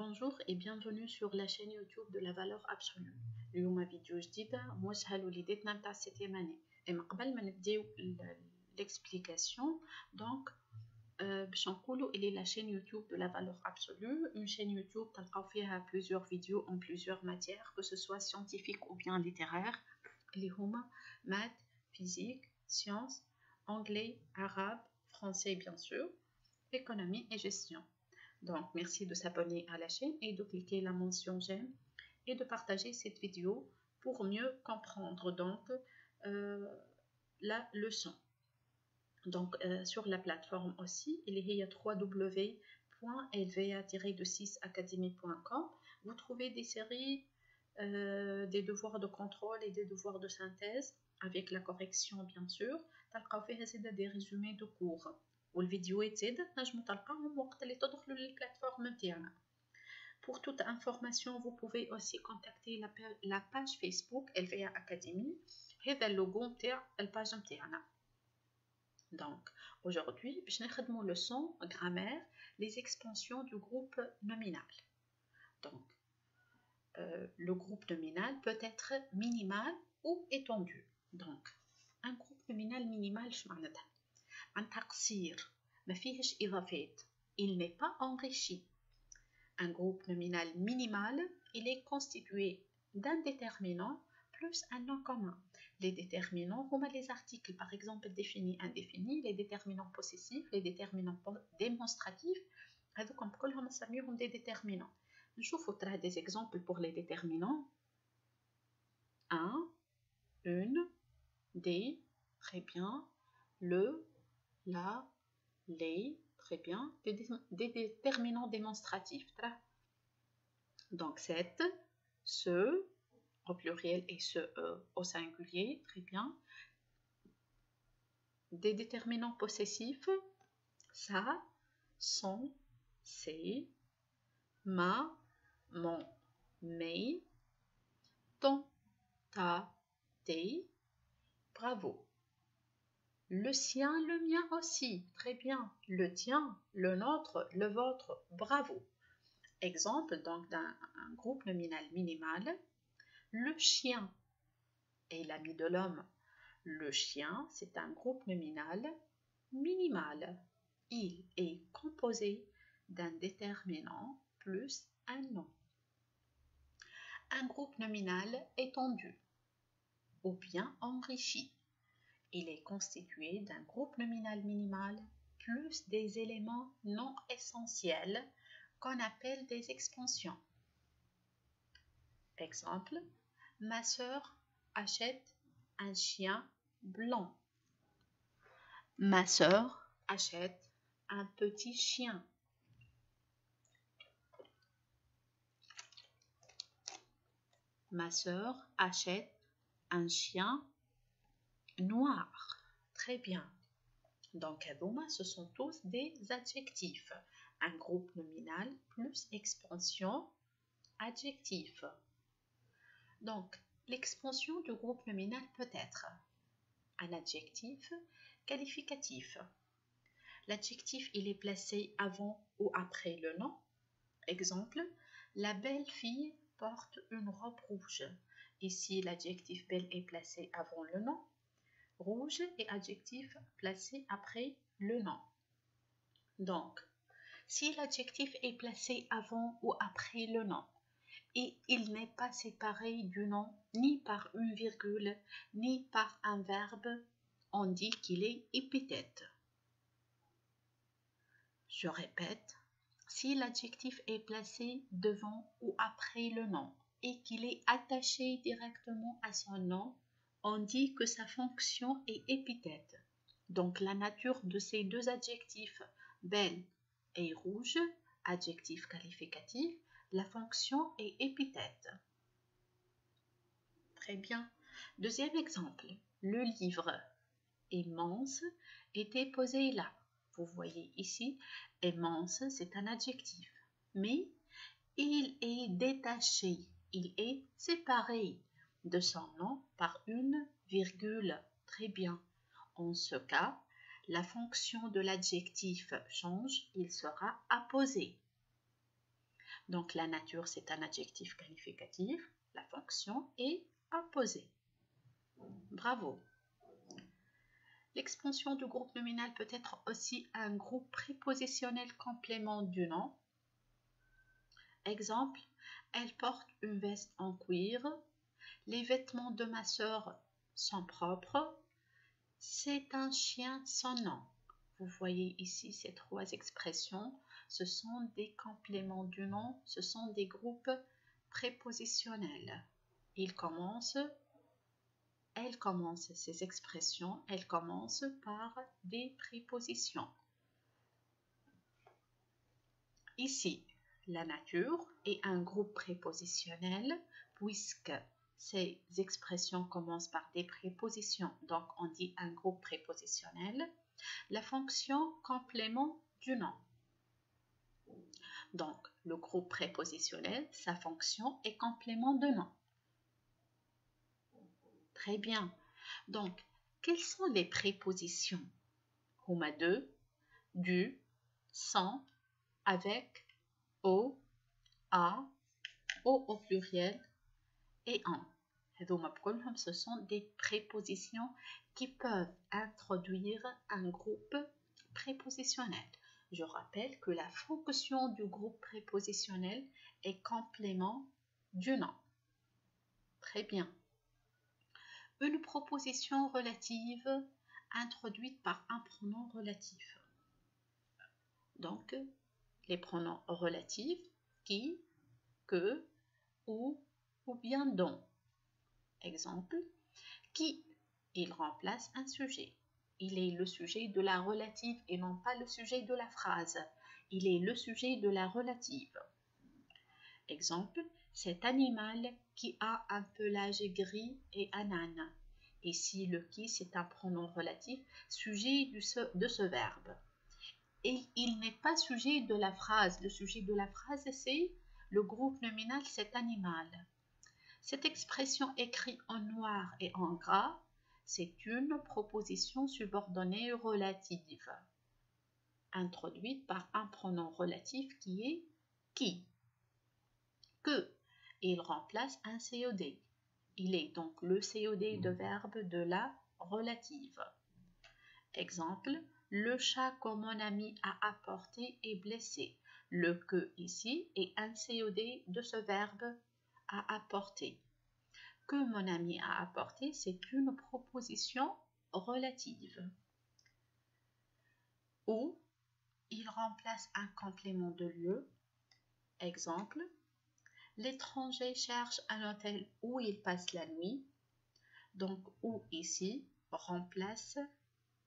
Bonjour et bienvenue sur la chaîne YouTube de la valeur absolue. اليوم فيديو جديدة موجهة لوليداتنا متاع الستيام اني. اما قبل ما نبداو l'explication donc باش نقولوا اللي la chaîne YouTube de la valeur absolue, une chaîne YouTube تلقاو فيها plusieurs vidéos en plusieurs matières, que ce soit scientifique ou bien littéraire, اللي هما maths, physique, sciences, anglais, arabe, français bien sûr, économie et gestion. Donc, merci de s'abonner à la chaîne et de cliquer la mention j'aime et de partager cette vidéo pour mieux comprendre donc la leçon. Donc, sur la plateforme aussi, il y a www.lva-6academy.com. Vous trouvez des séries, des devoirs de contrôle et des devoirs de synthèse avec la correction bien sûr. تلقاو فيها زيادة des résumés de cours. والفيديوهات زادة تنجموا تلقاوهم وقت اللي تدخلوا للبلاتفورم نتاعنا. Pour toute information, vous pouvez aussi contacter la page Facebook LVA Academy. هذا اللوغو نتاع الباج نتاعنا. Donc, aujourd'hui, باش نخدموا leçon grammaire, les expansions du groupe nominal. Donc, le groupe nominal peut être minimal ou étendu. Donc, un groupe nominal minimal شو معناتها؟ معناتها قصير ما فيهش إضافات. Il n'est pas enrichi. Un groupe nominal minimal, il est constitué d'un déterminant plus un nom commun. Les déterminants comme les articles, par exemple définis, indéfinis, les déterminants possessifs, les déterminants démonstratifs, هذوكم كلهم نسميهم des déterminants. نشوفوا ترى des exemples pour les déterminants. Un, une, des, très bien, le, la, les, très bien, des déterminants démonstratifs. Donc, cette, ce, au pluriel et ce au singulier, très bien. Des déterminants possessifs, ça, son, c'est, ma, mon, mes, ton, ta, tes, bravo. Le sien, le mien aussi, très bien. Le tien, le nôtre, le vôtre, bravo. Exemple donc d'un groupe nominal minimal. Le chien est l'ami de l'homme. Le chien, c'est un groupe nominal minimal. Il est composé d'un déterminant plus un nom. Un groupe nominal étendu ou bien enrichi. Il est constitué d'un groupe nominal minimal plus des éléments non essentiels qu'on appelle des expansions. Exemple, ma sœur achète un chien blanc. Ma sœur achète un petit chien. Ma sœur achète un chien noir. Très bien. Donc, ce sont tous des adjectifs. Un groupe nominal plus expansion adjectif. Donc, l'expansion du groupe nominal peut être un adjectif qualificatif. L'adjectif, il est placé avant ou après le nom. Exemple, la belle fille porte une robe rouge. Ici, l'adjectif belle est placé avant le nom. Rouge est adjectif placé après le nom. Donc, si l'adjectif est placé avant ou après le nom et il n'est pas séparé du nom ni par une virgule ni par un verbe, on dit qu'il est épithète. Je répète, si l'adjectif est placé devant ou après le nom et qu'il est attaché directement à son nom, on dit que sa fonction est épithète. Donc la nature de ces deux adjectifs, belle et rouge, adjectif qualificatif, la fonction est épithète. Très bien. Deuxième exemple, le livre immense était posé là. Vous voyez ici, immense, c'est un adjectif. Mais il est détaché, il est séparé de son nom par une virgule. Très bien. En ce cas, la fonction de l'adjectif change, il sera apposé. Donc la nature, c'est un adjectif qualificatif. La fonction est apposée. Bravo. L'expansion du groupe nominal peut être aussi un groupe prépositionnel complément du nom. Exemple, elle porte une veste en cuir. Les vêtements de ma sœur sont propres. C'est un chien sans nom. Vous voyez ici ces trois expressions. Ce sont des compléments du nom. Ce sont des groupes prépositionnels. Elle commence, ces expressions, elles commencent par des prépositions. Ici, la nature est un groupe prépositionnel puisque ces expressions commencent par des prépositions, donc on dit un groupe prépositionnel. La fonction complément du nom. Donc, le groupe prépositionnel, sa fonction est complément de nom. Très bien. Donc, quelles sont les prépositions? Huma de, du, sans, avec, au, à, au pluriel et en. Ce sont des prépositions qui peuvent introduire un groupe prépositionnel. Je rappelle que la fonction du groupe prépositionnel est complément du nom. Très bien. Une proposition relative introduite par un pronom relatif. Donc, les pronoms relatifs qui, que, ou bien dont. Exemple, qui, il remplace un sujet. Il est le sujet de la relative et non pas le sujet de la phrase. Il est le sujet de la relative. Exemple, cet animal qui a un pelage gris et un âne. Ici, le qui, c'est un pronom relatif, sujet de ce verbe. Et il n'est pas sujet de la phrase. Le sujet de la phrase, c'est le groupe nominal, cet animal. Cette expression écrite en noir et en gras, c'est une proposition subordonnée relative, introduite par un pronom relatif qui est qui. Que, il remplace un COD. Il est donc le COD de verbe de la relative. Exemple, le chat que mon ami a apporté est blessé. Le que ici est un COD de ce verbe à apporter. Que mon ami a apporté, c'est une proposition relative. Où il remplace un complément de lieu. Exemple, l'étranger cherche un hôtel où il passe la nuit. Donc, où ici remplace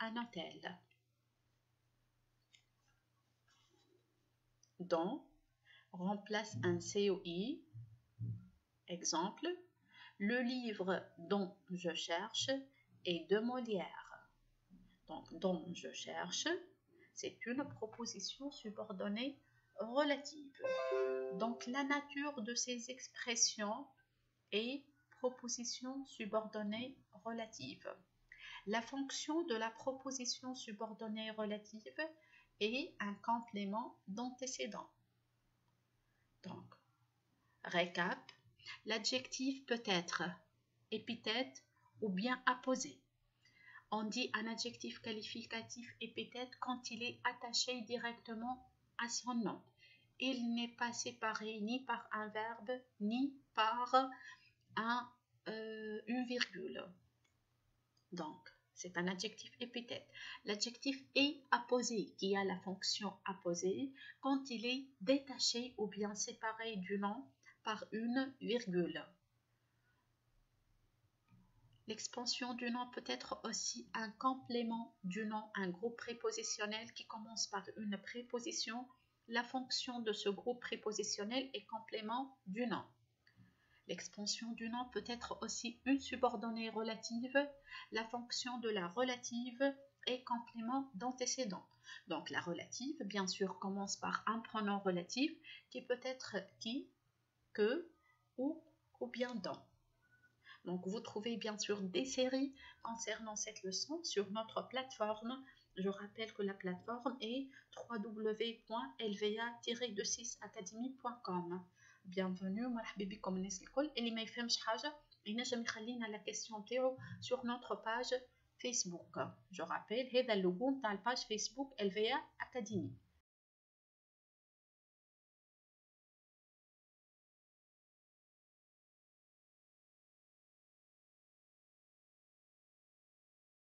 un hôtel. Dont remplace un COI. Exemple, le livre dont je cherche est de Molière. Donc, dont je cherche, c'est une proposition subordonnée relative. Donc, la nature de ces expressions est proposition subordonnée relative. La fonction de la proposition subordonnée relative est un complément d'antécédent. Donc, récap, l'adjectif peut être épithète ou bien apposé. On dit un adjectif qualificatif épithète quand il est attaché directement à son nom. Il n'est pas séparé ni par un verbe ni par une virgule. Donc, c'est un adjectif épithète. L'adjectif est apposé, qui a la fonction apposée, quand il est détaché ou bien séparé du nom par une virgule. L'expansion du nom peut être aussi un complément du nom, un groupe prépositionnel qui commence par une préposition. La fonction de ce groupe prépositionnel est complément du nom. L'expansion du nom peut être aussi une subordonnée relative. La fonction de la relative est complément d'antécédent. Donc la relative, bien sûr, commence par un pronom relatif qui peut être qui, que ou bien dont. Donc, vous trouvez bien sûr des séries concernant cette leçon sur notre plateforme. Je rappelle que la plateforme est www.lva-26academy.com. Bienvenue, مرحبا بكم الناس الكل. اللي ما يفهمش حاجة ينجم يخلينا la question تاعو sur notre page Facebook. Je rappelle هذا اللوغو نتاع الباج فيسبوك LVA Academy.